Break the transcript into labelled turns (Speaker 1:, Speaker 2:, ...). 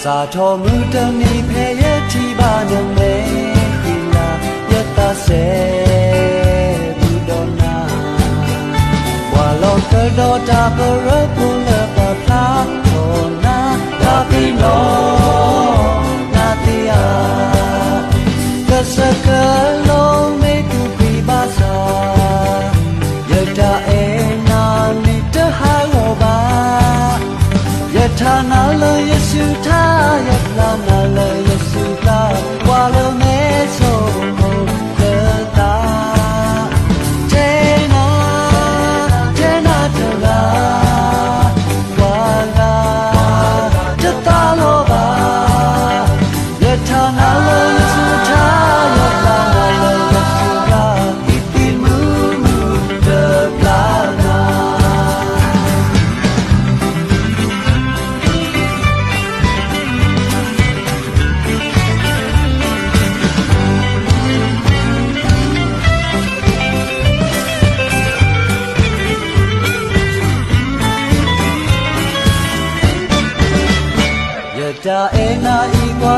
Speaker 1: စာတော်မူတမီဖဲရဲ့တီပါနမေခီလာယတဆေဘူဒနာဝါလောကတော်တာဘရပူလပပလာထောနာတာပိနောနာတိယာကစကလုံးမေကူပိပါစာယတာအေနာနိတဟာလောပါယထာနာလယေရှုထာယလာနာလယေရှုလာဝါလမေဆိုကတာတေနာတေနာတလာဝါလာတတလောပါယထာနာလယေရှုထာယလာနာလယေရှုလာဣတိမူတပလာနာတာအေနာဤကွာ